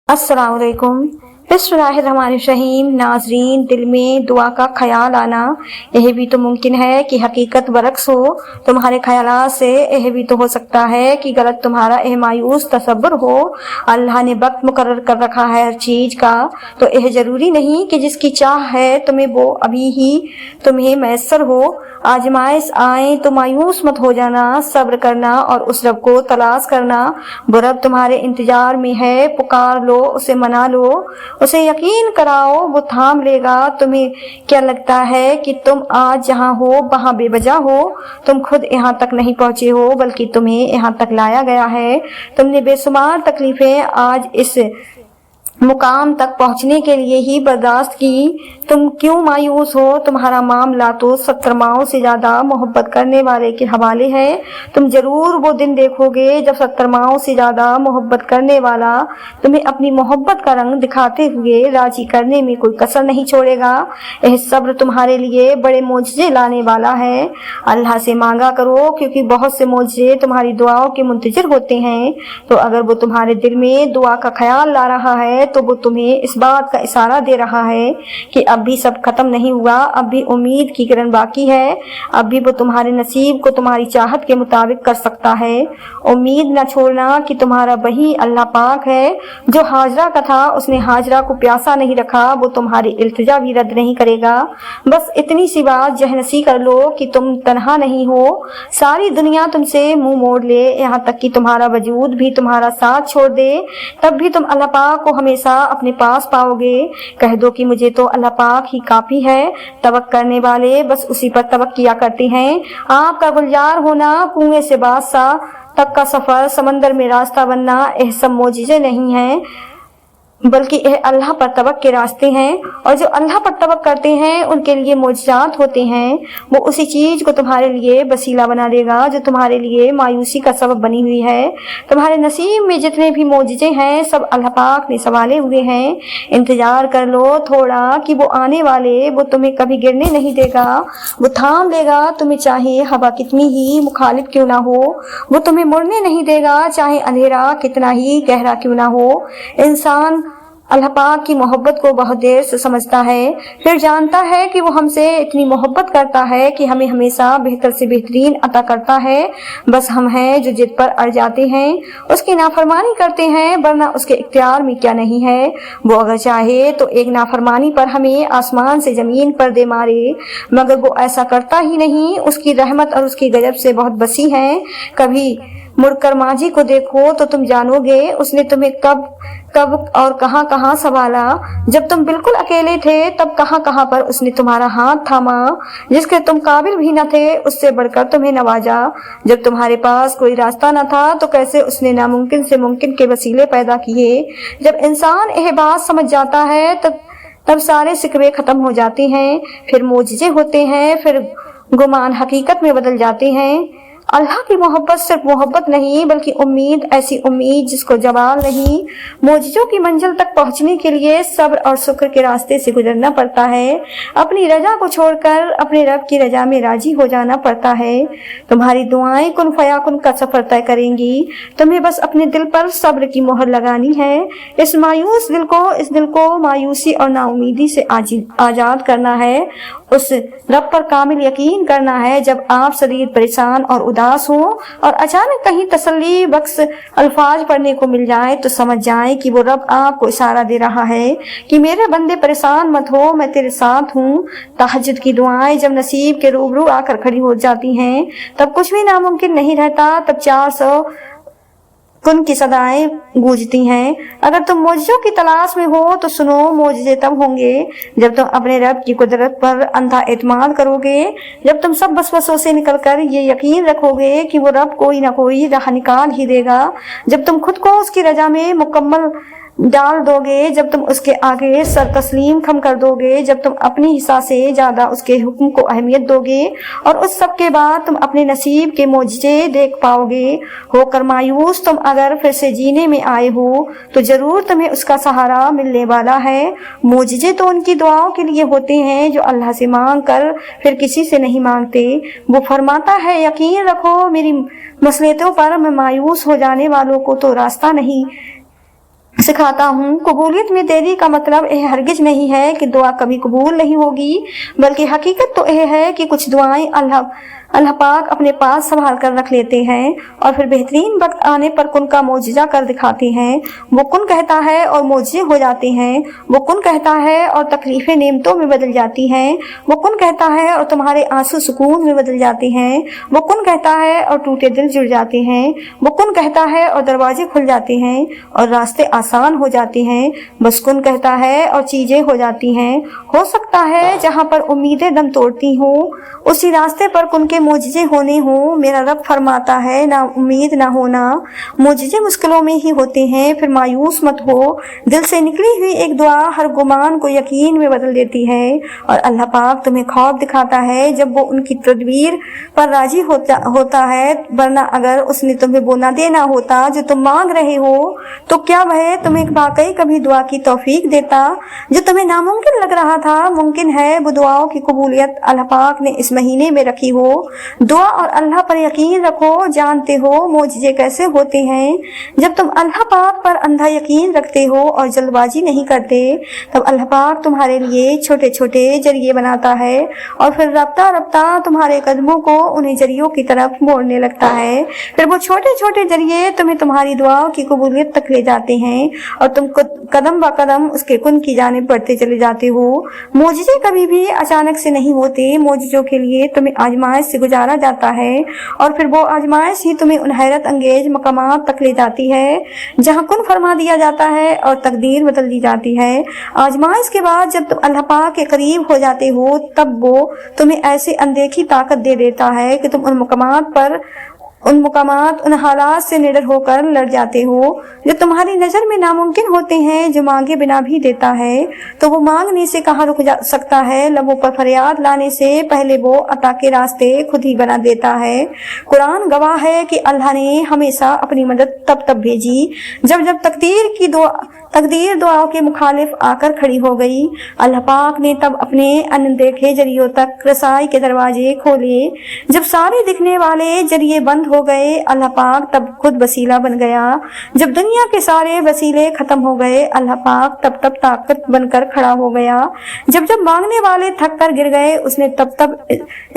अस्सलाम वालेकुम। बिस्मिल्लाहिर्रहमानिर्रहीम। नाजरीन, दिल में दुआ का ख्याल आना यह भी तो मुमकिन है कि हकीकत बरक्स हो। तुम्हारे ख्यालात से यह भी तो हो सकता है कि गलत तुम्हारा यह मायूस तसव्वुर हो। अल्लाह ने वक्त मुकर्रर कर रखा है हर चीज का, तो यह जरूरी नहीं कि जिसकी चाह है तुम्हें वो अभी ही तुम्हें मैसर हो। आजमाइश आए तो मायूस मत हो जाना, सब्र करना और उस रब को तलाश करना। वो रब तुम्हारे इंतजार में है, पुकार लो, उसे मना लो, उसे यकीन कराओ, वो थाम लेगा। तुम्हें क्या लगता है कि तुम आज जहाँ हो वहाँ बेवजह हो? तुम खुद यहाँ तक नहीं पहुँचे हो, बल्कि तुम्हें यहाँ तक लाया गया है। तुमने बेशुमार तकलीफें आज इस मुकाम तक पहुंचने के लिए ही बर्दाश्त की। तुम क्यों मायूस हो? तुम्हारा मामला तो 70 माओं से ज्यादा मोहब्बत करने वाले के हवाले है। तुम जरूर वो दिन देखोगे जब 70 माओं से ज्यादा मोहब्बत करने वाला तुम्हें अपनी मोहब्बत का रंग दिखाते हुए राजी करने में कोई कसर नहीं छोड़ेगा। यह सब्र तुम्हारे लिए बड़े मोजज़े लाने वाला है। अल्लाह से मांगा करो, क्योंकि बहुत से मोजज़े तुम्हारी दुआओं के मुंतजिर होते हैं। तो अगर वो तुम्हारे दिल में दुआ का ख्याल ला रहा है तो वो तुम्हें इस बात का इशारा दे रहा है कि अब भी सब खत्म नहीं हुआ, अब भी उम्मीद की किरण बाकी है, अब भी वो तुम्हारे नसीब को तुम्हारी चाहत के मुताबिक कर सकता है। उम्मीद न छोड़ना कि तुम्हारा वही अल्लाह पाक है जो हाजरा का था, उसने हाजरा को प्यासा नहीं रखा, वो तुम्हारी इल्तिजा भी रद्द नहीं करेगा। बस इतनी सी बात जहनसी कर लो कि तुम तन्हा नहीं हो। सारी दुनिया तुमसे मुंह मोड़ ले, यहाँ तक कि तुम्हारा वजूद भी तुम्हारा साथ छोड़ दे, तब भी तुम अल्लाह पाक को हमेशा अपने पास पाओगे। कह दो कि मुझे तो अल्लाह पाक ही काफी है। तवक्ल करने वाले बस उसी पर तवक्ल किया करते हैं। आपका गुलजार होना, कुएं से बादशाह तक का सफर, समंदर में रास्ता बनना, यह सब मोजिज़े नहीं है, बल्कि यह अल्लाह पर तवक्ल के रास्ते हैं। और जो अल्लाह पर तवक्ल करते हैं उनके लिए मोजज़ात होते हैं। वो उसी चीज को तुम्हारे लिए वसीला बना देगा जो तुम्हारे लिए मायूसी का सबब बनी हुई है। तुम्हारे नसीब में जितने भी मोजज़े हैं सब अल्लाह पाक ने संभाले हुए हैं। इंतजार कर लो थोड़ा कि वो आने वाले, वो तुम्हें कभी गिरने नहीं देगा, वो थाम लेगा तुम्हें, चाहे हवा कितनी ही मुखालिफ क्यों ना हो। वो तुम्हें मुड़ने नहीं देगा, चाहे अंधेरा कितना ही गहरा क्यों ना हो। इंसान अल्लाह पाक की मोहब्बत को बहुत देर से समझता है, फिर जानता है कि वो हमसे इतनी मोहब्बत करता है कि हमें हमेशा बेहतर से बेहतरीन अता करता है। बस हम हैं जो जिद पर अड़ जाते हैं, उसकी नाफरमानी करते हैं, वरना उसके इख्तियार में क्या नहीं है। वो अगर चाहे तो एक नाफरमानी पर हमें आसमान से जमीन पर दे मारे, मगर वो ऐसा करता ही नहीं। उसकी रहमत और उसकी गजब से बहुत वसी है। कभी मुड़कर माजी को देखो तो तुम जानोगे उसने तुम्हें कब कब और कहां कहां संभाला। जब तुम बिल्कुल अकेले थे तब कहां कहां पर उसने तुम्हारा हाथ थामा। जिसके तुम काबिल भी न थे उससे बढ़कर तुम्हें नवाजा। जब तुम्हारे पास कोई रास्ता न था तो कैसे उसने नामुमकिन से मुमकिन के वसीले पैदा किए। जब इंसान यह बात समझ जाता है तब सारे सिकवे खत्म हो जाते हैं, फिर मोजज़े होते हैं, फिर गुमान हकीकत में बदल जाते हैं। अल्लाह की मोहब्बत सिर्फ मोहब्बत नहीं, बल्कि उम्मीद, ऐसी उम्मीद जिसको जवाल नहीं। मोजज़ों की मंजिल तक पहुंचने के लिए सब्र और शुक्र के रास्ते से गुजरना पड़ता है। अपनी रजा को छोड़कर अपने रब की रजा में राजी हो जाना पड़ता है। तुम्हारी दुआएं कुन फयाकुन का सफर तय करेंगी। तुम्हें बस अपने दिल पर सब्र की मोहर लगानी है। इस दिल को मायूसी और नाउमीदी से आजाद करना है। उस रब पर कामिल यकीन करना है। जब आप शदीद परेशान और उदास हो और अचानक कहीं तसल्ली बख्श अल्फाज पढ़ने को मिल जाए तो समझ जाए कि वो रब आपको इशारा दे रहा है कि मेरे बंदे परेशान मत हो, मैं तेरे साथ हूँ। तहज्जुद की दुआएं जब नसीब के रूबरू आकर खड़ी हो जाती हैं तब कुछ भी नामुमकिन नहीं रहता। तब 400 कुन की सदाएं गूंजती हैं। अगर तुम मोजज़ों की तलाश में हो तो सुनो, मोजज़े तब होंगे जब तुम अपने रब की कुदरत पर अंधा एतमाद करोगे। जब तुम सब वसवसों से निकलकर ये यकीन रखोगे कि वो रब कोई ना कोई राह निकाल ही देगा। जब तुम खुद को उसकी रजा में मुकम्मल डाल दोगे, जब तुम उसके आगे सर तस्लीम खम कर दोगे, जब तुम अपनी हिस्सा से ज्यादा उसके हुक्म को अहमियत दोगे और उस सब के बाद तुम अपने नसीब के मोजज़े देख पाओगे। होकर मायूस तुम अगर फिर से जीने में आए हो तो जरूर तुम्हें उसका सहारा मिलने वाला है। मोजज़े तो उनकी दुआओं के लिए होते हैं जो अल्लाह से मांग कर फिर किसी से नहीं मांगते। वो फरमाता है, यकीन रखो मेरी मसलियतों पर मैं मायूस हो जाने वालों को तो रास्ता नहीं सिखाता हूँ। कबूलियत में देरी का मतलब यह हरगिज नहीं है कि दुआ कभी कबूल नहीं होगी, बल्कि हकीकत तो यह है कि कुछ दुआएं अल्लाह पाक अपने पास संभाल कर रख लेते हैं और फिर बेहतरीन वक्त आने पर कुन का मौजिजा कर दिखाते हैं। वो कुन कहता है और मौजिजे हो जाते हैं। वो कुन कहता है और तकलीफें नेमतों में बदल जाती हैं। वो कुन कहता है और तुम्हारे आंसू सुकून में बदल जाते हैं। वो कुन कहता है और टूटे दिल जुड़ जाते हैं। वो कुन कहता है और दरवाजे खुल जाते हैं और रास्ते आसान हो जाते हैं। बस कुन कहता है और चीजें हो जाती हैं। हो सकता है जहाँ पर उम्मीदें दम तोड़ती हों, उसी रास्ते पर कुन के मोजिजे होने हों। मेरा रब फरमाता है, ना उम्मीद ना होना, मोजिजे मुश्किलों में ही होते हैं। फिर मायूस मत हो। दिल से निकली हुई एक दुआ हर गुमान को यकीन में बदल देती है और अल्लाह पाक तुम्हें ख्वाब दिखाता है जब वो उनकी तदबीर पर राजी होता है। वरना अगर उसने तुम्हें वो न देना होता जो तुम मांग रहे हो, तो क्या वह तुम्हें वाकई कभी दुआ की तौफीक देता जो तुम्हें नामुमकिन लग रहा था। मुमकिन है वो दुआओं की कबूलियत अल्लाह पाक ने इस महीने में रखी हो। दुआ और अल्लाह पर यकीन रखो। जानते हो मोजिजे कैसे होते हैं? जब तुम अल्लाह पाक पर अंधा यकीन रखते हो और जल्दबाजी नहीं करते, तब अल्लाह पाक तुम्हारे लिए छोटे छोटे जरिए बनाता है और फिर रफ्ता रफ्ता तुम्हारे कदमों को उन्हीं जरियों की तरफ मोड़ने लगता है। फिर वो छोटे छोटे जरिए तुम्हें तुम्हारी दुआओं की कबूलियत तक ले जाते हैं और तुम कदम ब कदम उसके कुन की जानिब बढ़ते चले जाते हो। मोजिजे कभी भी अचानक से नहीं होते। मोजिजों के लिए तुम्हें आजमाइश से गुजारा जाता है और फिर वो आजमाइश ही तुम्हें उन हैरत अंगेज मकामात तक ले जाती है जहाँ कुन फरमा दिया जाता है और तकदीर बदल दी जाती है। आजमाइश के बाद जब तुम अल्लाह पाक के करीब हो जाते हो, तब वो तुम्हें ऐसी अनदेखी ताकत दे देता है कि तुम उन हालात से निडर होकर लड़ जाते हो जो तुम्हारी नजर में नामुमकिन होते हैं। जो मांगे बिना भी देता है तो वो मांगने से कहाँ रुक सकता है। लबों पर फरियाद लाने से पहले वो अता के रास्ते खुद ही बना देता है। कुरान गवाह है कि अल्लाह ने हमेशा अपनी मदद तब भेजी जब तकदीर दुआओं के मुखालिफ आकर खड़ी हो गई। अल्लाह पाक ने तब अपने अनदेखे जरियों तक रसाई के दरवाजे खोले। जब सारे दिखने वाले जरिए बंद हो गए, अल्लाह पाक तब खुद वसीला बन गया। जब दुनिया के सारे वसीले खत्म हो गए, अल्लाह पाक तब ताकत बनकर खड़ा हो गया। जब मांगने वाले थक कर गिर गए, उसने तब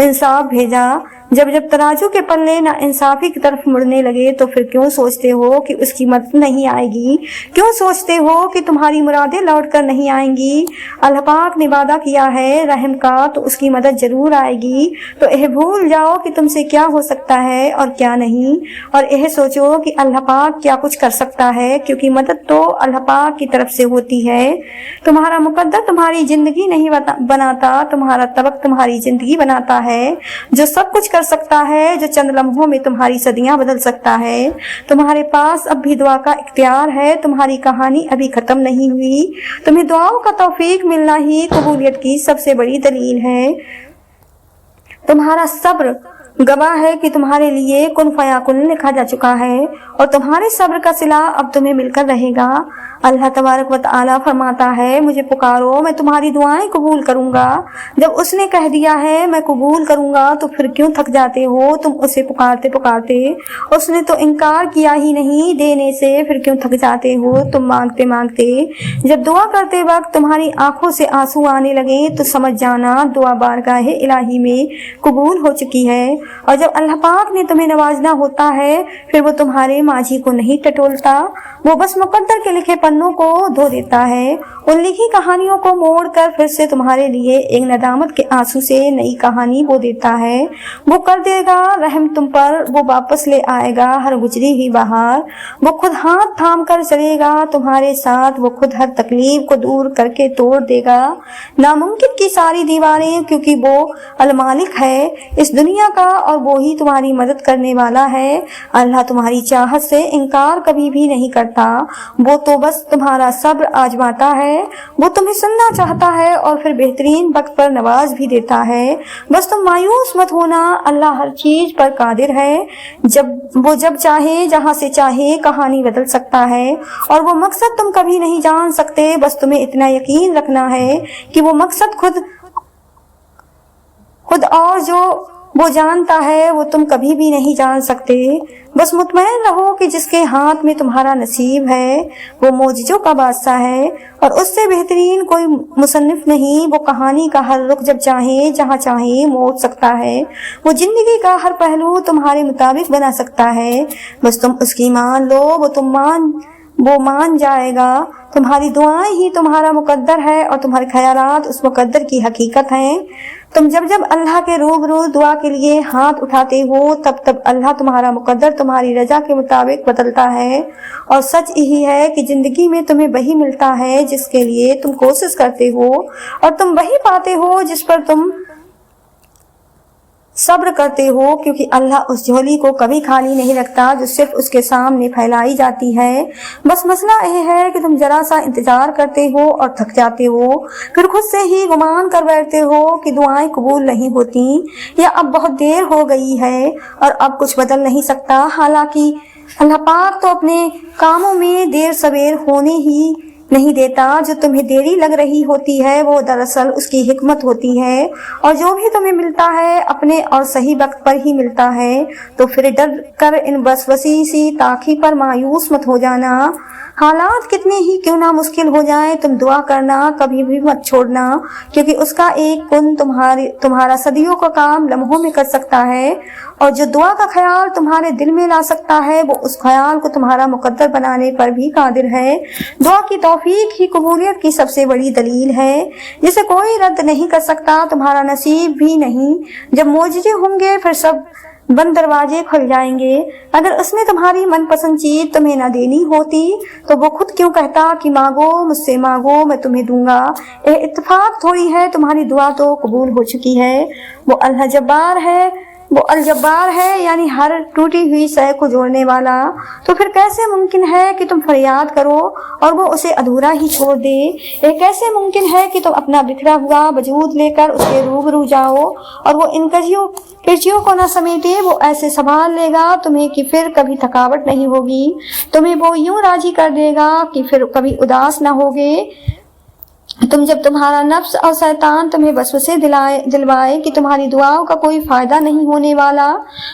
इंसाफ भेजा। जब तराजू के पल्ले ना इंसाफी की तरफ मुड़ने लगे, तो फिर क्यों सोचते हो कि उसकी मदद नहीं आएगी? क्यों सोचते हो कि तुम्हारी मुरादें लौट कर नहीं आएंगी? अल्लाह पाक ने वादा किया है रहम का, तो उसकी मदद जरूर आएगी। तो यह भूल जाओ कि तुमसे क्या हो सकता है और क्या नहीं, और यह सोचो कि अल्लाह पाक क्या कुछ कर सकता है, क्योंकि मदद तो अल्लाह पाक की तरफ से होती है। तुम्हारा मुकद्दर तुम्हारी जिंदगी नहीं बनाता, तुम्हारा तबक तुम्हारी जिंदगी बनाता है, जो सब कुछ कर सकता है, जो चंद लम्हों में तुम्हारी सदियां बदल सकता है। तुम्हारे पास अब भी दुआ का इख्तियार है। तुम्हारी कहानी अभी खत्म नहीं हुई। तुम्हें दुआओं का तौफीक मिलना ही कबूलियत की सबसे बड़ी दलील है। तुम्हारा सब्र गवाह है कि तुम्हारे लिए कुन फयाकुन लिखा जा चुका है और तुम्हारे सब्र का सिला अब तुम्हें मिलकर रहेगा। अल्लाह तबारक व तआला फरमाता है, मुझे पुकारो, मैं तुम्हारी दुआएं कबूल करूंगा। जब उसने कह दिया है मैं कबूल करूंगा, तो फिर क्यों थक जाते हो तुम उसे पुकारते पुकारते? उसने तो इनकार किया ही नहीं देने से, फिर क्यों थक जाते हो तुम मांगते मांगते? जब दुआ करते वक्त तुम्हारी आंखों से आंसू आने लगे, तो समझ जाना दुआ बारगाह इलाही में कबूल हो चुकी है। और जब अल्लाह पाक ने तुम्हें नवाजना होता है, फिर वो तुम्हारे माजी को नहीं टटोलता, वो बस मुकद्दर के लिखे पन्नों को धो देता है। उन लिखी कहानियों को मोड़कर फिर से तुम्हारे लिए एक नदामत के आंसू से नई कहानी बो देता है। वो कर देगा रहम तुम पर, वो वापस ले आएगा हर गुजरी हुई बहार। वो खुद हाथ थाम कर चलेगा तुम्हारे साथ, वो खुद हर तकलीफ को दूर करके तोड़ देगा नामुमकिन की सारी दीवारें, क्योंकि वो अलमालिक है इस दुनिया का और वो ही तुम्हारी मदद करने वाला है। अल्लाह तुम्हारी चाहत से इनकार कभी भी नहीं करता। वो तो बस तुम्हारा सब्र आजमाता है। वो तुम्हें सुनना चाहता है और फिर बेहतरीन वक्त पर नवाज भी देता है। बस तुम मायूस मत होना, अल्लाह हर चीज पर कादिर है। जब चाहे जहां से चाहे कहानी बदल सकता है, और वो मकसद तुम कभी नहीं जान सकते। बस तुम्हें इतना यकीन रखना है कि वो मकसद खुद और जो وہ جانتا ہے وہ تم کبھی بھی نہیں جان سکتے۔ بس مطمئن رہو کہ جس کے ہاتھ میں تمہارا نصیب ہے وہ معجزوں کا بادشاہ ہے، اور اس سے بہترین کوئی مصنف نہیں۔ وہ کہانی کا ہر رخ جب چاہے جہاں چاہے موڑ سکتا ہے، وہ زندگی کا ہر پہلو تمہارے مطابق بنا سکتا ہے۔ بس تم اس کی مان لو، وہ مان جائے گا۔ تمہاری دعائیں ہی تمہارا مقدر ہے اور تمہارے خیالات اس مقدر کی حقیقت ہیں۔ تم جب اللہ کے روبرو دعا کے لیے ہاتھ اٹھاتے ہو تب اللہ تمہارا مقدر تمہاری رضا کے مطابق بدلتا ہے، اور سچ یہی ہے کہ زندگی میں تمہیں وہی ملتا ہے جس کے لیے تم کوشش کرتے ہو، اور تم وہی پاتے ہو جس پر تم صبر کرتے ہو، کیونکہ اللہ اس جھولی کو کبھی خالی نہیں رکھتا جو صرف اس کے سامنے پھیلائی جاتی ہے۔ بس مسئلہ یہ ہے کہ تم ذرا سا انتظار کرتے ہو اور تھک جاتے ہو، پھر خود سے ہی گمان کر بیٹھتے ہو کہ دعائیں قبول نہیں ہوتی، یا اب بہت دیر ہو گئی ہے اور اب کچھ بدل نہیں سکتا۔ حالانکہ اللہ پاک تو اپنے کاموں میں دیر سویر ہونے ہی نہیں دیتا۔ جو تمہیں دیری لگ رہی ہوتی ہے وہ دراصل اس کی حکمت ہوتی ہے، اور جو بھی تمہیں ملتا ہے اپنے اور صحیح وقت پر ہی ملتا ہے۔ تو پھر ڈر کر ان وسوسے سی تاخیر پر مایوس مت ہو جانا۔ حالات کتنے ہی کیوں نہ مشکل ہو جائیں، تم دعا کرنا کبھی بھی مت چھوڑنا، کیونکہ اس کا ایک کن تمہارا صدیوں کا کام لمحوں میں کر سکتا ہے، اور جو دعا کا خیال تمہارے دل میں لا سکتا ہے وہ اس خیال کو تمہارا مقدر بنانے پر بھی قادر ہے۔ دعا کی توفیق ہی قبولیت کی سب سے بڑی دلیل ہے، جسے کوئی رد نہیں کر سکتا، تمہارا نصیب بھی نہیں۔ جب معجزے ہوں گے پھر سب بند دروازے کھل جائیں گے۔ اگر اس نے تمہاری من پسند چیز تمہیں نہ دینی ہوتی تو وہ خود کیوں کہتا کہ مانگو مجھ سے، مانگو میں تمہیں دوں گا۔ اتفاق تھوڑی ہے، تمہاری دعا تو قبول ہو چکی ہے۔ وہ الجبار ہے، یعنی ہر ٹوٹی ہوئی شے کو جوڑنے والا۔ تو پھر کیسے ممکن ہے کہ تم فریاد کرو اور وہ اسے ادھورا ہی چھوڑ دے؟ یہ کیسے ممکن ہے کہ تم اپنا بکھرا ہوا وجود لے کر اس کے روبرو جاؤ اور وہ ان کرچیوں کو نہ سمیٹے؟ وہ ایسے سنبھال لے گا تمہیں کہ پھر کبھی تھکاوٹ نہیں ہوگی، تمہیں وہ یوں راضی کر دے گا کہ پھر کبھی اداس نہ ہوگے۔ جب تمہارا نفس اور شیطان تمہیں وسوسے دلوائے کہ تمہاری دعاؤں کا کوئی فائدہ نہیں ہونے والا،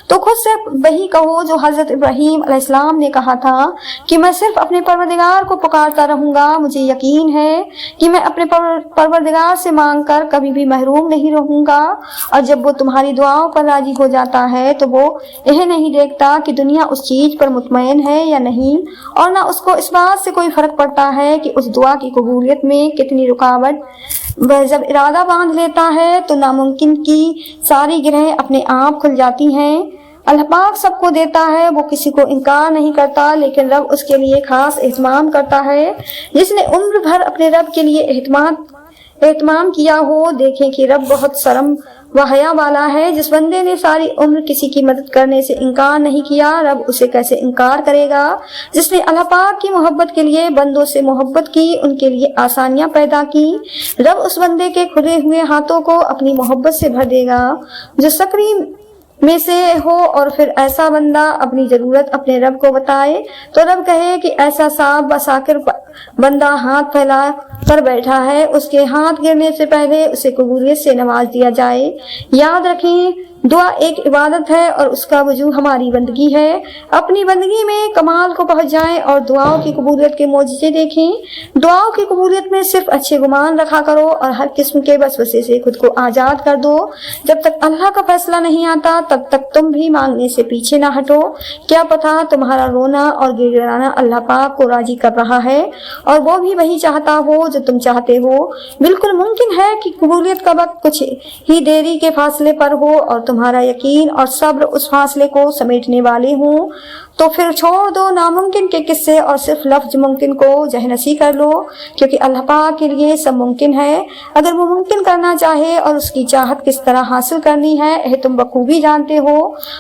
تو خود سے وہی کہو جو حضرت ابراہیم علیہ السلام نے کہا تھا کہ میں صرف اپنے پروردگار کو پکارتا رہوں گا، مجھے یقین ہے کہ میں اپنے پروردگار سے مانگ کر کبھی بھی محروم نہیں رہوں گا۔ اور جب وہ تمہاری دعاؤں پر راضی ہو جاتا ہے تو وہ یہ نہیں دیکھتا کہ دنیا اس چیز پر مطمئن ہے یا نہیں، اور نہ اس کو اس بات سے کوئی فرق پڑتا ہے کہ اس دعا کی قبولیت میں کتنی رکاوٹ۔ وہ جب ارادہ باندھ لیتا ہے تو ناممکن کی ساری گرہیں اپنے آپ کھل جاتی ہیں۔ اللہ پاک سب کو دیتا ہے، وہ کسی کو انکار نہیں کرتا، لیکن رب اس کے لیے خاص اہتمام کرتا ہے۔ جس نے عمر بھر اپنے رب کے لیے اہتمام کیا ہو، دیکھیں کہ رب بہت شرم و حیا والا ہے۔ جس بندے نے ساری عمر کسی کی مدد کرنے سے انکار نہیں کیا، رب اسے کیسے انکار کرے گا؟ جس نے اللہ پاک کی محبت کے لیے بندوں سے محبت کی، ان کے لیے آسانیاں پیدا کی، رب اس بندے کے کھلے ہوئے ہاتھوں کو اپنی محبت سے بھر دے گا جو سکری میں سے ہو۔ اور پھر ایسا بندہ اپنی ضرورت اپنے رب کو بتائے تو رب کہے کہ ایسا صاحب بساکر بندہ ہاتھ پھیلا کر بیٹھا ہے، اس کے ہاتھ گرنے سے پہلے اسے قبولیت سے نواز دیا جائے۔ یاد رکھیں، دعا ایک عبادت ہے اور اس کا وجوہ ہماری بندگی ہے۔ اپنی بندگی میں کمال کو پہنچ جائیں اور دعاؤں کی قبولیت کے معجزے دیکھیں۔ دعاؤں کی قبولیت میں صرف اچھے گمان رکھا کرو اور ہر قسم کے وسوسے سے خود کو آزاد کر دو۔ جب تک اللہ کا فیصلہ نہیں آتا تب تک تم بھی مانگنے سے پیچھے نہ ہٹو۔ کیا پتہ تمہارا رونا اور گڑگڑانا اللہ پاک کو راضی کر رہا ہے اور وہ بھی وہی چاہتا ہو جو تم چاہتے ہو۔ بالکل ممکن ہے کہ قبولیت کا وقت کچھ ہی دیری کے فاصلے پر ہو اور تمہارا یقین اور صبر اس فاصلے کو سمیٹنے والے ہوں۔ تو پھر چھوڑ دو ناممکن کے قصے اور صرف لفظ ممکن کو جہنسی کر لو، کیونکہ اللہ پاک کے لیے سب ممکن ہے۔ اگر وہ ممکن کرنا چاہے اور اس کی چاہت کس طرح حاصل کرنی ہے یہ تم بخوبی جانتے ہو۔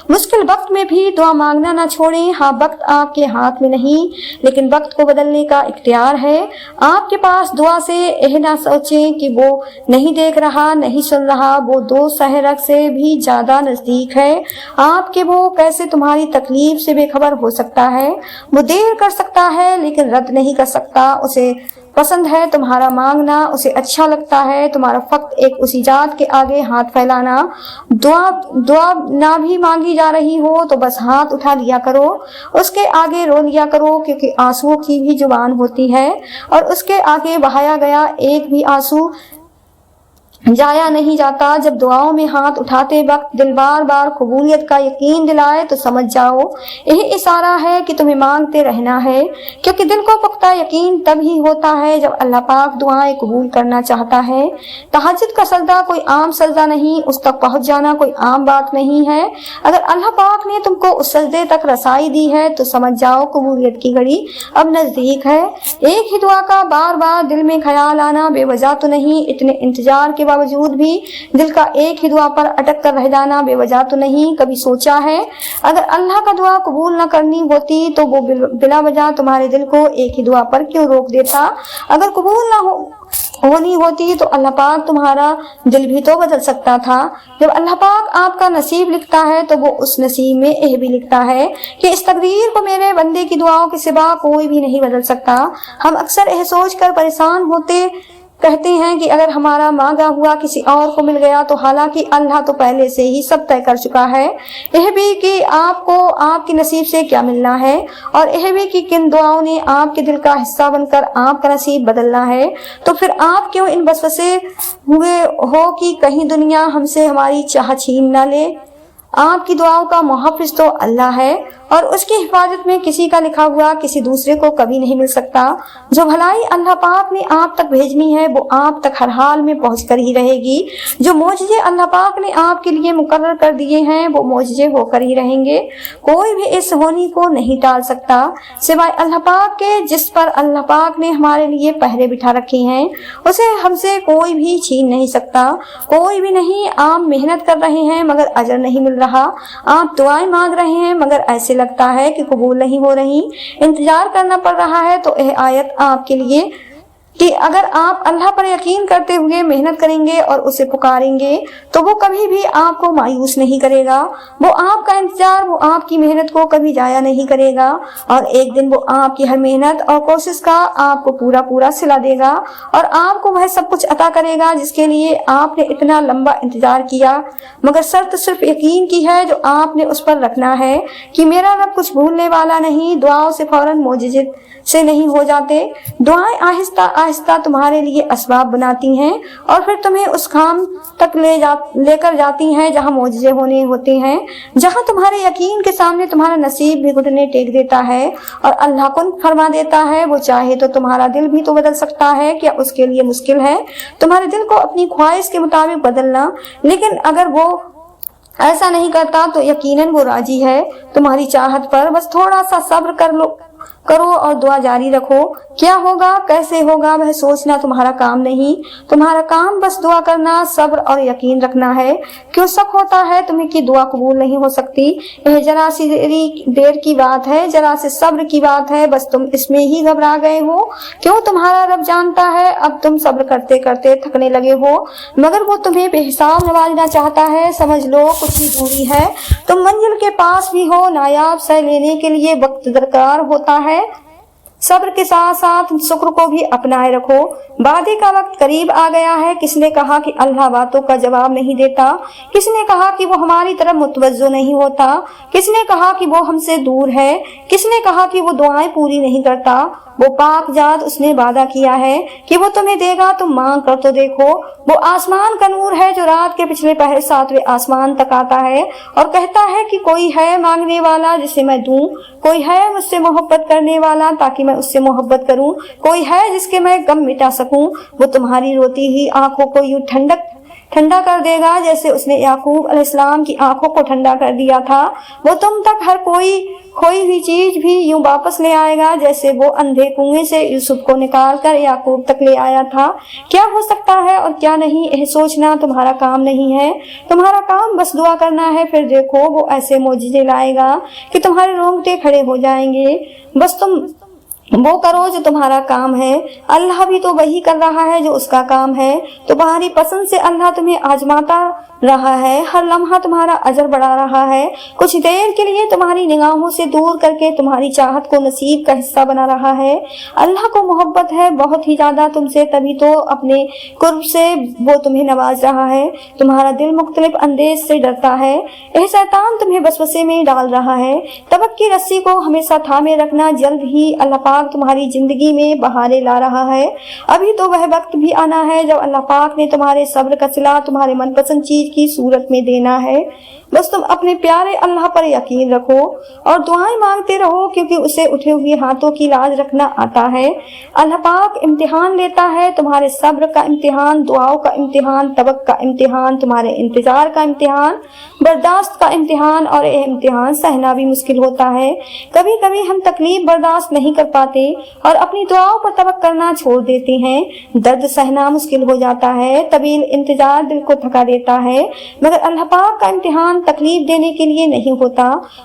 مشکل وقت میں بھی دعا مانگنا نہ چھوڑیں۔ ہاں، وقت آپ کے ہاتھ میں نہیں، لیکن وقت کو بدلنے کا اختیار ہے۔ آپ کے پاس دعا سے یہ نہ سوچیں کہ وہ نہیں دیکھ رہا، نہیں سن رہا، وہ 2 سحرگ سے بھی زیادہ نزدیک ہے آپ کے۔ وہ کیسے تمہاری تکلیف سے بے خبر ہو سکتا ہے؟ وہ دیر کر سکتا ہے لیکن رد نہیں کر سکتا، اسے पसंद है तुम्हारा मांगना, उसे अच्छा लगता है तुम्हारा फक्त एक उसी जात के आगे हाथ फैलाना। दुआ ना भी मांगी जा रही हो तो बस हाथ उठा लिया करो, उसके आगे रो लिया करो, क्योंकि आंसुओं की भी जुबान होती है और उसके आगे बहाया गया एक भी आंसू जाया नहीं जाता। जब दुआओं में हाथ उठाते वक्त दिल बार बार कबूलियत का यकीन दिलाए तो समझ जाओ यही इशारा है कि तुम्हें मांगते रहना है, क्योंकि दिल को पुख्ता यकीन तब ही होता है जब अल्लाह पाक दुआएं कबूल करना चाहता है। तहज्जुद का सजदा कोई आम सजदा नहीं, उस तक पहुंच जाना कोई आम बात नहीं है। अगर अल्लाह पाक ने तुमको उस सजदे तक रसाई दी है तो समझ जाओ कबूलियत की घड़ी अब नजदीक है। एक ही दुआ का बार बार दिल में ख्याल आना बेवजह तो नहीं, इतने इंतजार के बावजूद भी दिल का एक ही दुआ पर अटक कर रह जाना बेवजह तो नहीं। कभी सोचा है अगर अल्लाह का दुआ कबूल न करनी होती तो वो बिला वजह तुम्हारे दिल को एक ही दुआ पर क्यों रोक देता? अगर कबूल न होनी होती तो अल्लाह पाक तुम्हारा दिल भी तो बदल सकता था। जब अल्लाह पाक आपका नसीब लिखता है तो वो उस नसीब में यह भी लिखता है कि इस तकदीर को मेरे बंदे की दुआओं के सिवा कोई भी नहीं बदल सकता। हम अक्सर यह सोचकर परेशान होते कहते हैं कि अगर हमारा मांगा हुआ किसी और को मिल गया तो, हालांकि अल्लाह तो पहले से ही सब तय कर चुका है। यह भी कि आपको आपके नसीब से क्या मिलना है और यह भी कि किन दुआओं ने आपके दिल का हिस्सा बनकर आपका नसीब बदलना है। तो फिर आप क्यों इन वसवसे हुए हो कि कहीं दुनिया हमसे हमारी चाह छीन ना ले? आपकी दुआओं का मुहाफिज तो अल्लाह है और उसकी हिफाजत में किसी का लिखा हुआ किसी दूसरे को कभी नहीं मिल सकता। जो भलाई अल्लाह पाक ने आप तक भेजनी है वो आप तक हर हाल में पहुंच कर ही रहेगी। जो मौजज़े अल्लाह पाक ने आपके लिए मुकर्रर कर दिए हैं वो मौजज़े होकर ही रहेंगे। कोई भी इस होनी को नहीं टाल सकता सिवाय अल्लाह पाक के, जिस पर अल्लाह पाक ने हमारे लिए पहरे बिठा रखे हैं उसे हमसे कोई भी छीन नहीं सकता। कोई भी नहीं। आप मेहनत कर रहे हैं मगर अजर नहीं मिल रहा, आप दुआएं मांग रहे हैं मगर ऐसे लगता है कि कबूल नहीं हो रही, इंतजार करना पड़ रहा है। तो यह आयत आपके लिए कि अगर आप अल्लाह पर यकीन करते हुए मेहनत करेंगे और उसे पुकारेंगे तो वो कभी भी आपको मायूस नहीं करेगा। वो आपका इंतजार, वो आपकी मेहनत को कभी जाया नहीं करेगा और एक दिन वो आपकी हर मेहनत और कोशिश का आपको पूरा पूरा सिला देगा और आपको वह सब कुछ अता करेगा जिसके लिए आपने इतना लंबा इंतजार किया। मगर शर्त सिर्फ यकीन की है जो आपने उस पर रखना है कि मेरा रब कुछ भूलने वाला नहीं। दुआओं से फौरन मोजिज़े से नहीं हो जाते। दुआएं आहिस्ता आहिस्ता तुम्हारे लिए असबाब बनाती हैं और फिर तुम्हें उस काम तक लेकर जाती हैं जहां मौजज़े होने होते हैं, जहां तुम्हारे यकीन के सामने तुम्हारा नसीब भी घुटने टेक देता है और अल्लाह कुन फरमा देता है। वो चाहे तो तुम्हारा दिल भी तो बदल सकता है, क्या उसके लिए मुश्किल है तुम्हारे दिल को अपनी ख्वाहिश के मुताबिक बदलना? लेकिन अगर वो ऐसा नहीं करता तो यकीनन वो राजी है तुम्हारी चाहत पर। बस थोड़ा सा सब्र करो और दुआ जारी रखो। क्या होगा कैसे होगा वह सोचना तुम्हारा काम नहीं, तुम्हारा काम बस दुआ करना, सब्र और यकीन रखना है। क्यों शक होता है तुम्हें कि दुआ कबूल नहीं हो सकती? यह जरा सी देर की बात है, जरा से सब्र की बात है, बस तुम इसमें ही घबरा गए हो। क्यों? तुम्हारा रब जानता है अब तुम सब्र करते करते थकने लगे हो, मगर वो तुम्हें बेहिसाब नवाजना चाहता है। समझ लो कुछ ही दूरी है, तुम मंजिल के पास भी हो। नायाब सह लेने के लिए वक्त दरकार होता है। सब्र के साथ साथ शुक्र को भी अपनाए रखो। वादे का वक्त करीब आ गया है। किसने कहा कि अल्लाह बातों का जवाब नहीं देता? किसने कहा कि वो हमारी तरफ मुतवज्जो नहीं होता? किसने कहा कि वो हमसे दूर है? किसने कहा कि वो दुआएं पूरी नहीं करता? वो पाक जात, उसने वादा किया है कि वो तुम्हें देगा, तुम मांग कर तो देखो। वो आसमान का नूर है जो रात के पिछले पहर 7वें आसमान तक आता है और कहता है कि कोई है मांगने वाला जिसे मैं दूं, कोई है मुझसे मोहब्बत करने वाला ताकि मैं उससे मोहब्बत करूं, कोई है जिसके मैं गम मिटा सकूं। वो तुम्हारी रोती ही आंखों को यूं ठंडा कर देगा जैसे उसने याकूब अलैहिस्सलाम की आंखों को ठंडा कर दिया था। वो तुम तक हर कोई खोई हुई चीज भी यूं वापस ले आएगा जैसे वो अंधे कुएं से यूसुफ को निकाल कर याकूब तक ले आया था। क्या हो सकता है और क्या नहीं, यह सोचना तुम्हारा काम नहीं है। तुम्हारा काम बस दुआ करना है। फिर देखो वो ऐसे मोजिज़े लाएगा कि तुम्हारे रोंगटे खड़े हो जाएंगे। बस तुम वो करो जो तुम्हारा काम है, अल्लाह भी तो वही कर रहा है जो उसका काम है। तुम्हारी पसंद से अल्लाह तुम्हें आजमाता रहा है, हर लम्हा तुम्हारा अजर बढ़ा रहा है, कुछ देर के लिए तुम्हारी निगाहों से दूर करके तुम्हारी चाहत को नसीब का हिस्सा बना रहा है। अल्लाह को मोहब्बत है बहुत ही ज्यादा तुमसे, तभी तो अपने कुर्ब से वो तुम्हें नवाज रहा है। तुम्हारा दिल मुख्तलिफ अंदेज से डरता है, शैतान तुम्हें वसवसे में डाल रहा है। तबक की रस्सी को हमेशा थामे रखना, जल्द ही अल्लाह पाक तुम्हारी जिंदगी में बहारे ला रहा है। अभी तो वह वक्त भी आना है जब अल्लाह पाक ने तुम्हारे सब्र का सिला तुम्हारे मनपसंद चीज की सूरत में देना है। बस तुम अपने प्यारे अल्लाह पर यकीन रखो और दुआएं मांगते रहो, क्योंकि उसे उठे हुए हाथों की लाज रखना आता है। अल्लाह पाक इम्तिहान लेता है, तुम्हारे सब्र का इम्तिहान, दुआओं का इम्तिहान, तवक्कुल का इम्तिहान, तुम्हारे इंतजार का इम्तिहान, बर्दाश्त का इम्तिहान। और यह इम्तिहान सहना भी मुश्किल होता है। कभी कभी हम तकलीफ बर्दाश्त नहीं कर पाते और अपनी दुआओं पर तवक्कुल करना छोड़ देते हैं। दर्द सहना मुश्किल हो जाता है, तवील इंतजार दिल को थका देता है, मगर अल्लाह पाक का इम्तिहान तकलीफ देने के लिए नहीं होता।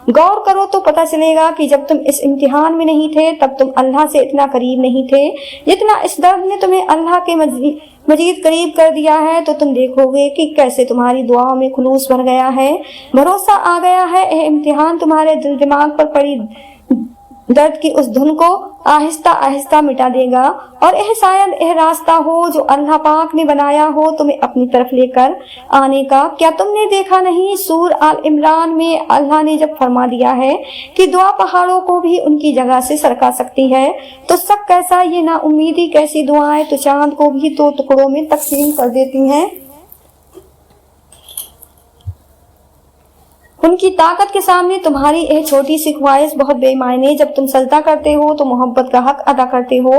गौर करो तो पता चलेगा कि जब तुम इस इम्तिहान में नहीं थे तब तुम अल्लाह से इतना करीब नहीं थे जितना इस दर्द ने तुम्हें अल्लाह के मजीद करीब कर दिया है। तो तुम देखोगे कि कैसे तुम्हारी दुआओं में खुलूस भर गया है, भरोसा आ गया है। यह इम्तिहान तुम्हारे दिल दिमाग पर पड़ी दर्द की उस धुन को आहिस्ता आहिस्ता मिटा देगा और यह शायद यह रास्ता हो जो अल्लाह पाक ने बनाया हो तुम्हें अपनी तरफ लेकर आने का। क्या तुमने देखा नहीं, सूर आल इमरान में अल्लाह ने जब फरमा दिया है कि दुआ पहाड़ों को भी उनकी जगह से सरका सकती है, तो शक कैसा, ये नाउमीदी कैसी दुआएं तो चांद को भी तो टुकड़ों में तकसीम कर देती हैं। उनकी ताकत के सामने तुम्हारी यह छोटी सी ख्वाहिश बहुत बेमायने। जब तुम सजदा करते हो तो मोहब्बत का हक अदा करते हो,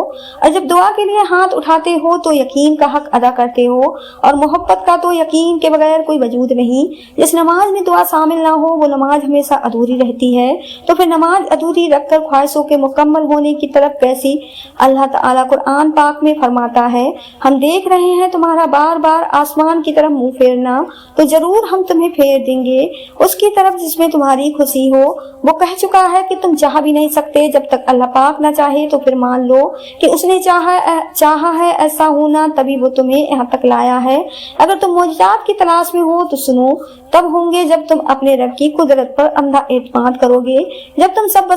और जब दुआ के लिए हाथ उठाते हो तो यकीन का हक अदा करते हो, और मोहब्बत का तो यकीन के बगैर कोई वजूद नहीं। जिस नमाज में दुआ शामिल ना हो वो नमाज हमेशा अधूरी रहती है। तो फिर नमाज अधूरी रखकर ख्वाहिशों के मुकम्मल होने की तरफ कैसी? अल्लाह ताला कुरान पाक में फरमाता है, हम देख रहे हैं तुम्हारा बार बार आसमान की तरफ मुंह फेरना, तो जरूर हम तुम्हें फेर देंगे उसकी तरफ जिसमें तुम्हारी खुशी हो। वो कह चुका है कि तुम चाह भी नहीं सकते जब तक अल्लाह पाक ना चाहे। तो फिर मान लो कि उसने चाहा है ऐसा होना, तभी वो तुम्हें यहाँ तक लाया है। अगर तुम मौजूदात की तलाश में हो तो सुनो, तब होंगे जब तुम अपने रब की कुदरत पर अंधा एतमाद करोगे, जब तुम सब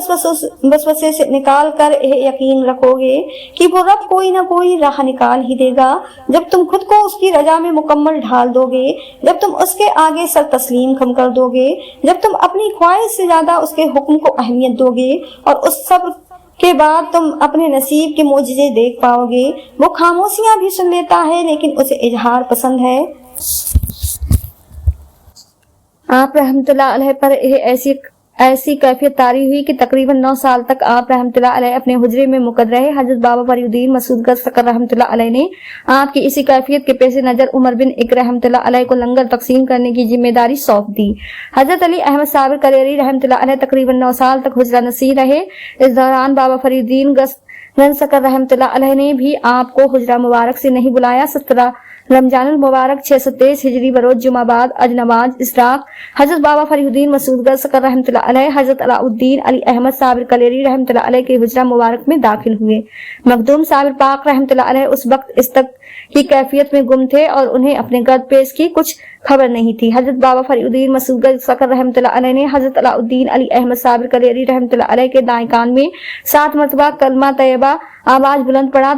वसवसे से निकाल कर यह यकीन रखोगे कि वो रब कोई ना कोई राह निकाल ही देगा, जब तुम खुद को उसकी रजा में मुकम्मल ढाल दोगे, जब तुम उसके आगे सर तस्लीम खम कर दोगे, जब तुम अपनी ख्वाहिश से ज्यादा उसके हुक्म को अहमियत दोगे, और उस सब के बाद तुम अपने नसीब के मोजिज़े देख पाओगे। वो खामोशियां भी सुन लेता है लेकिन उसे इजहार पसंद है। आप रहमतुल्लाह अलैह पर ऐसी कैफियत तारी हुई कि तकरीबन 9 साल तक आप रहमतुल्लाह अलैह अपने हुजरे में मुकद रहे। हजरत बाबा फरीउद्दीन मसूद गज सकल रहमतुल्लाह अलैह ने आपकी इसी कैफियत के पेश नजर उमर बिन इक रहमतुल्लाह अलैह को लंगर तकसीम करने की जिम्मेदारी सौंप दी। हजरत अली अहमद साबिर कलेरी रहमतुल्लाह अलैह तकरीबन 9 साल तक हुजरा नसीह रहे। इस दौरान बाबा फरीउद्दीन गज सकल रहमतुल्लाह अलैह ने भी आपको हुजरा मुबारक से नहीं बुलाया। 17 रमजानुल मुबारक 623 हिजरी बरोज जुमाबाद अजनमाज इसराक हजरत बाबा फरीउद्दीन मसूद गज सकल रहमतुल्लाह अलैह हजरत अलाउद्दीन अली अहमद साबिर कलेरी रहमतुल्लाह अलैह के हुजरा मुबारक में दाखिल हुए। मखदूम साबिर पाक रहमतुल्लाह अलैह उस वक्त इस तक की कैफियत में गुम थे और उन्हें अपने गर्द पेश की कुछ खबर नहीं थी। हजरत बाबा फरीउद्दीन मसूद गज सकल रहमतुल्लाह अलैह ने हजरत अलाउद्दीन अली अहमद साबिर कलेरी रहमतुल्लाह अलैह के दाएं कान में 7 मरतबा कलमा तैयबा आवाज बुलंद पड़ा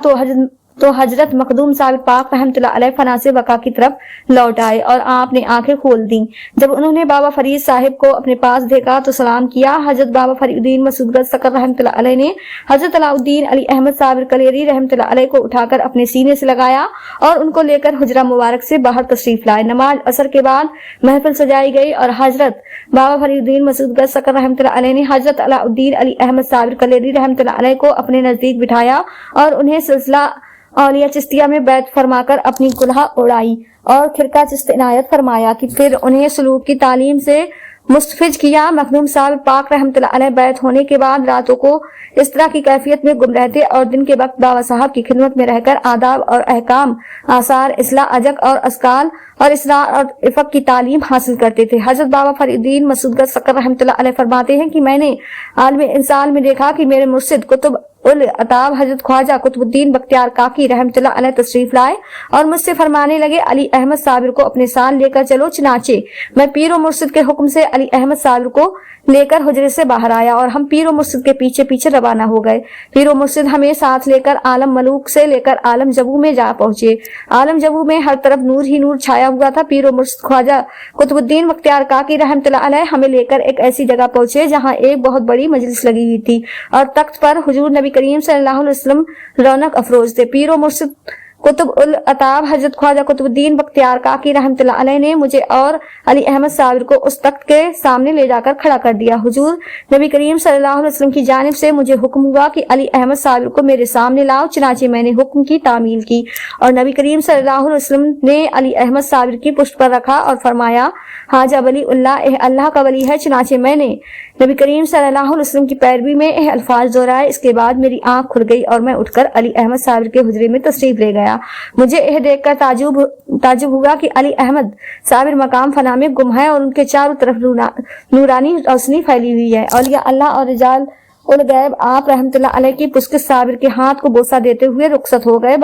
तो हजरत मखदूम साबिर पाक रहमतुल्लाह अलैह फना से वका की तरफ लौट आए और आपने आंखें खोल दी। जब उन्होंने बाबा फरीद साहिब को अपने पास देखा तो सलाम किया। हजरत बाबा फरीउद्दीन मसूद गज सकल रहमतुल्लाह अलैह ने हजरत अलाउद्दीन अली अहमद साबिर कलेरी रहमतुल्लाह अलैह को उठाकर अपने सीने से लगाया और उनको लेकर हुजरा मुबारक से बाहर तशरीफ लाए। नमाज असर के बाद महफिल सजाई गई और हजरत बाबा फरीउद्दीन मसूद गज सकल रहमतुल्लाह अलैह ने हजरत अलाउद्दीन अली अहमद साबिर कलेरी रहमतुल्लाह अलैह को अपने नजदीक बिठाया और उन्हें सिलसिला औलिया चिश्तिया में बैत फरमाकर अपनी कुल्हा उड़ाई और खिरका चिश्त इनायत फरमाया कि फिर उन्हें सलूक की तालीम से मुस्तफिज किया। मखदूम साहब पाक रहमतुल्लाह अलैह बैत होने के बाद रातों को इस तरह की कैफियत में गुम रहते और दिन के वक्त बाबा साहब की खिदमत में रहकर आदाब और अहकाम, आसार, इस्लाह, अजक और अस्काल और इसरार और इफक की तालीम हासिल करते थे। हजरत बाबा फरीउद्दीन मसूद गज सकल रहमतुल्लाह अलैह फरमाते हैं कि मैंने आलम इंसान में देखा कि मेरे मुर्शिद कुतुब अताब हजरत ख्वाजा कुतुबुद्दीन बख्तियार काकी रहमतुल्लाह अलैह तशरीफ लाए और मुझसे फरमाने लगे, अली अहमद साबिर को अपने साथ लेकर चलो। चनाचे मैं पीर और मुर्शिद के हुक्म से अली अहमद साबिर को लेकर हुजरे से बाहर आया और हम पीर और मुर्शिद के पीछे पीछे रवाना हो गए। पीर और मुर्शिद हमें साथ लेकर आलम मलूक से लेकर आलम जबू में जा पहुंचे। आलम जबू में हर तरफ नूर ही नूर छाया हुआ था। पीर और मुर्शिद ख्वाजा कुतुबुद्दीन बख्तियार काकी रहमतुल्लाह अलैह हमें लेकर एक ऐसी जगह पहुंचे जहां एक बहुत बड़ी मजलिस लगी हुई थी और तख्त पर हुजूर नबी करीम सल्लल्लाहु अलैहि वसल्लम रौनक अफरोज थे। पीर और मुर्शिद कुतुब उल अताब हजरत ख्वाजा कुतुबुद्दीन बख्तियार काकी रहमतुल्लाह अलैह ने मुझे और अली अहमद साबिर को उस तख्त के सामने ले जाकर खड़ा कर दिया। हुजूर नबी करीम सल्लल्लाहु अलैहि वसल्लम की जानिब से मुझे हुक्म हुआ कि अली अहमद साबिर को मेरे सामने लाओ। चनाचे मैंने हुक्म की तामील की और नबी करीम सल्लल्लाहु अलैहि वसल्लम ने अली अहमद साबिर की पुष्ट पर रखा और फरमाया, हाजा वली उल्लाह, अल्लाह का वली है। चनाचे मैंने नबी करीम सल्लल्लाहु अलैहि वसल्लम की पैरवी में यह अल्फाज दोहराए। इसके बाद मेरी आंख खुल गई और मैं उठकर अली अहमद साबिर के हुजरे में तशरीफ ले गया। मुझे यह देखकर ताजुब हुआ कि अली अहमद साबिर मकाम फना में गुम है और उनके चारों तरफ नूरानी रोशनी फैली हुई है। औलिया अल्लाह और रिजाल उल गैब आप रहमतुल्लाह अलैह की पुष्किश साबिर के हाथ को बोसा देते हुए रुखसत हो गए।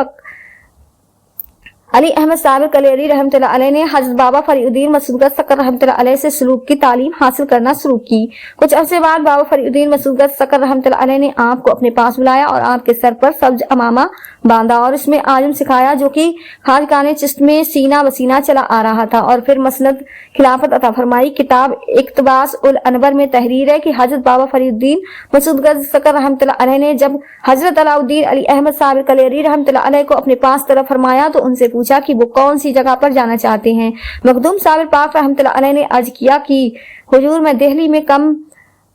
अली अहमद साबिर कलेरी रहमतुल्लाह अलैह ने हजरत बाबा फरीउद्दीन मसूद सकर रहमतुल्लाह अलैह से सलूक की तालीम हासिल करना शुरू की। कुछ अरसे बाद बाबा फरीउद्दीन मसूद सकर रहमतुल्लाह अलैह ने आप को अपने पास बुलाया और आपके सर पर सब्ज अमामा बांधा और इसमें आजम सिखाया जो कि खानकाने चिश्त में सीना बसीना चला आ रहा था। और फिर मसनद खिलाफत अता फरमाई। किताब इक्तबास उल अनवर में तहरीर है कि हजरत बाबा फरीउद्दीन मसूद सकर रहमतुल्लाह अलैह ने जब हजरत अलाउद्दीन अली अहमद साबिर कलेरी रहमतुल्लाह अलैह को अपने पास तरफ फरमाया तो उनसे पूछा कि वो कौन सी जगह पर जाना चाहते हैं। मखदूम साबिर पाक रहमतुल्लाह अलैह ने अर्ज किया कि हुजूर मैं दिल्ली में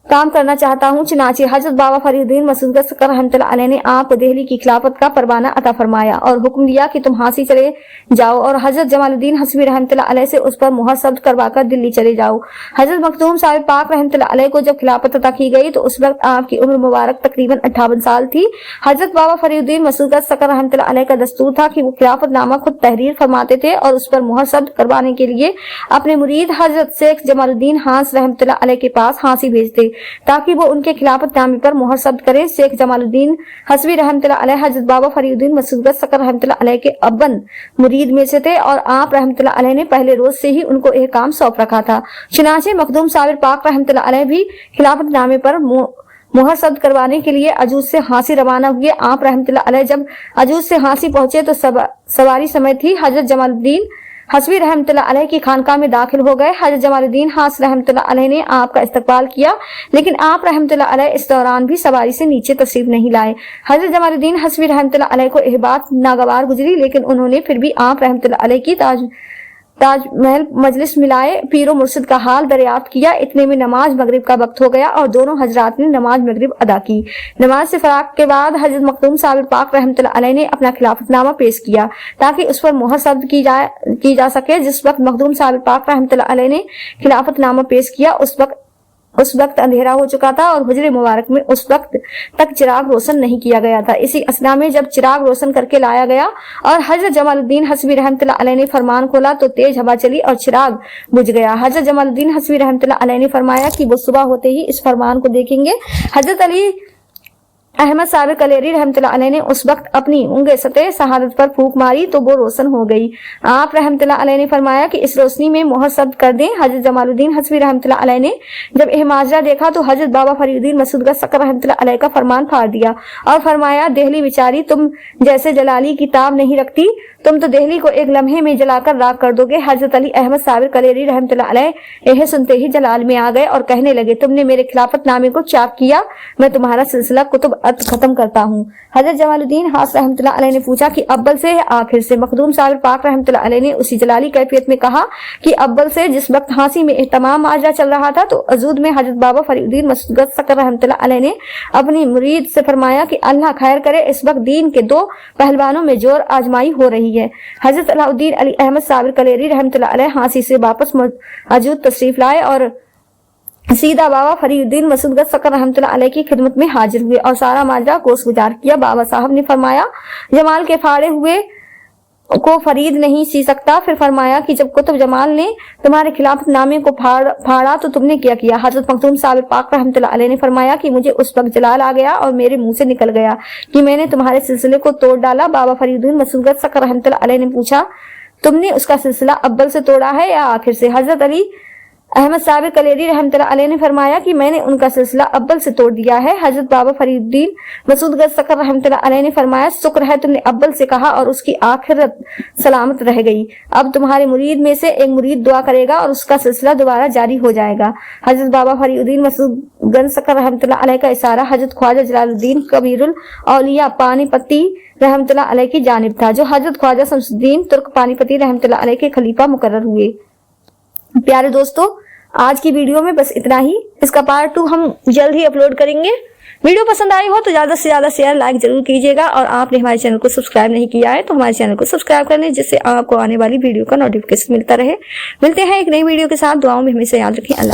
काम करना चाहता हूँ। चनाचे हजरत बाबा फरीउद्दीन मसूद सकर रहमतुल्लाह अलैह ने आपको दिल्ली की खिलाफत का परवाना अता फरमाया और हुक्म दिया कि तुम हांसी चले जाओ और हजरत जमालुद्दीन हस्बी रहमतुल्लाह अलैह से उस पर मुहर सब्त करवाकर दिल्ली चले जाओ। हजरत मखदूम साहिब पाक रहमतुल्लाह अलैह को जब खिलाफत अता की गई तो उस वक्त आपकी उम्र मुबारक तकरीबन 58 साल थी। हजरत बाबा फरीउद्दीन मसूद सकर रहमतुल्लाह अलैह का दस्तूर था कि वो खिलाफत नामा खुद तहरीर फरमाते थे और उस पर मुहर सब्त करवाने के लिए अपने मुरीद हजरत शेख जमालुद्दीन हांस रहमतुल्लाह अलैह के पास हांसी भेजते ताकि वो उनके खिलाफत नामे पर मुहर सब्त करे। शेख जमालुद्दीन हस्बी रहमतुल्लाह अलैह हजरत बाबा फरीउद्दीन मसूद सकर रहमतुल्लाह अलैह के अब्बन मुरीद में से थे और आप रहमतुल्लाह अलैह ने पहले रोज से ही उनको यह काम सौंप रखा था। चुनाचे मखदूम साबिर पाक रहमतुल्लाह अलैह भी खिलाफत नामे पर मुहर सब्त करवाने के लिए अजूज से हांसी रवाना हुए। आप रहमतुल्लाह अलैह जब अजूज से हांसी पहुंचे तो सवारी समय थी। हजरत जमालुद्दीन हस्बी रहमतुल्लाह अलैह की खानकाह में दाखिल हो गए। हजरत जमालुद्दीन हास रहमतुल्लाह अलैह ने आपका इस्तकबाल किया लेकिन आप रहमतुल्लाह अलैह इस दौरान भी सवारी से नीचे तशरीफ नहीं लाए। हजरत जमालुद्दीन हस्बी रहमतुल्लाह अलैह को यह बात नागवार गुजरी लेकिन उन्होंने फिर भी आप रहमतुल्लाह अलैह की ताजमहल मजलिस मिलाए पीरो मुर्शिद का हाल दरियाफ्त किया। इतने में नमाज मगरिब का वक्त हो गया और दोनों हजरात ने नमाज मगरिब अदा की। नमाज से फराग के बाद हजरत मखदूम साबिर पाक रहमतुल्लाह अलैह ने अपना खिलाफतनामा पेश किया ताकि उस पर मुहर सब्त की जा सके। जिस वक्त मखदूम साबिर पाक रहमतुल्लाह अलैह ने खिलाफतनामा पेश किया उस वक्त अंधेरा हो चुका था और हुजरे मुबारक में उस वक्त तक चिराग रोशन नहीं किया गया था। इसी असना में जब चिराग रोशन करके लाया गया और हजरत जमालुद्दीन हस्बी रहमतुल्लाह अलैह ने फरमान खोला तो तेज हवा चली और चिराग बुझ गया। हजरत जमालुद्दीन हस्बी रहमतुल्लाह अलैह ने फरमाया कि वो सुबह होते ही इस फरमान को देखेंगे। हजरत अली अहमद साबिर कलेरी रहमतुल्लाह अलैह ने उस वक्त अपनी उंगे सतह शहादत पर फूंक मारी तो वो रोशन हो गई। आप रहमतुल्लाह अलैह ने फरमाया कि इस रोशनी में मुहर सब्त कर दें। हजरत जमालुद्दीन हस्बी रहमतुल्लाह अलैह ने जब यह माजरा देखा तो हजरत बाबा फरीउद्दीन मसूद सकर रहमतुल्लाह अलैह का फरमान फाड़ दिया और फरमाया, देहली बिचारी तुम जैसे जलाली की ताब नहीं रखती, तुम तो देहली को एक लम्हे में जलाकर राख कर दोगे। हजरत अली अहमद साबिर कलेरी रहमतुल्लाह अलैह यह सुनते ही जलाल में आ गए और कहने लगे, तुमने मेरे खिलाफत नामे को चाक किया, मैं तुम्हारा सिलसिला कुतुब खत्म करता हूँ। हजरत जमालुद्दीन हास रहमतुल्लाह अलैह ने पूछा कि अव्वल से आखिर से? मखदूम साबिर पाक रहमतुल्लाह अलैह ने उसी जलाली कैफियत में कहा कि अव्वल से। जिस वक्त हांसी में तमाम माजरा चल रहा था तो अजूद में हजरत बाबा फरीउद्दीन मसूद सकर रहमतुल्लाह अलैह ने अपनी मुरीद से फरमाया कि अल्लाह खैर करे, इस वक्त दीन के दो पहलवानों में जोर आजमाई हो रही है। हजरत अलाउद्दीन अली अहमद साबिर कलेरी रहमतुल्लाह अलैह हांसी से वापस अजूद तशरीफ लाए और सीधा बाबा फरीउद्दीन मसूद सकर रहमतुल्लाह अलैह की खिदमत में हाजिर हुए और सारा माजरा कोस गुजार किया। बाबा साहब ने फरमाया, जमाल के फाड़े हुए को फरीद नहीं सी सकता। फिर फरमाया कि जब कुतुब जमाल ने तुम्हारे खिलाफ नामे को फाड़ा तो तुमने क्या किया? हजरत मखदूम साहब पाक रहमतुल्लाह अलैह ने फरमाया कि मुझे उस वक्त जलाल आ गया और मेरे मुंह से निकल गया कि मैंने तुम्हारे सिलसिले को तोड़ डाला। बाबा फरीदुद्दीन मसूद सकर रहमतुल्लाह अलैह ने पूछा, तुमने उसका सिलसिला अव्वल से तोड़ा है या आखिर से? हजरत अली अहमद साहब कलेरी रहमतुल्लाह अलैह ने फरमाया कि मैंने उनका सिलसिला अव्वल से तोड़ दिया है। हजरत बाबा फरीदुद्दीन मसूद सकर रहमतुल्लाह अलैह ने फरमाया, शुक्र है तुमने अव्वल से कहा और उसकी आखिरत सलामत रह गई। अब तुम्हारे मुरीद में से एक मुरीद दुआ करेगा और उसका सिलसिला दोबारा जारी हो जाएगा। हजरत बाबा फरीदुद्दीन मसूद सकर रहमतुल्लाह अलैह का इशारा हजरत ख्वाजा जलालुद्दीन कबीरुल औलिया पानीपती रहमतुल्लाह अलैह की जानिब था, जो हजरत ख्वाजा शमसुद्दीन तुर्क पानीपती रहमतुल्लाह अलैह के खलीफा मुकर्रर हुए। प्यारे दोस्तों, आज की वीडियो में बस इतना ही। इसका पार्ट 2 हम जल्द ही अपलोड करेंगे। वीडियो पसंद आई हो तो ज्यादा से ज्यादा शेयर लाइक जरूर कीजिएगा और आपने हमारे चैनल को सब्सक्राइब नहीं किया है तो हमारे चैनल को सब्सक्राइब कर लें, जिससे आपको आने वाली वीडियो का नोटिफिकेशन मिलता रहे। मिलते हैं एक नई वीडियो के साथ। दुआओं में हमेशा याद रखें। अल्लाह।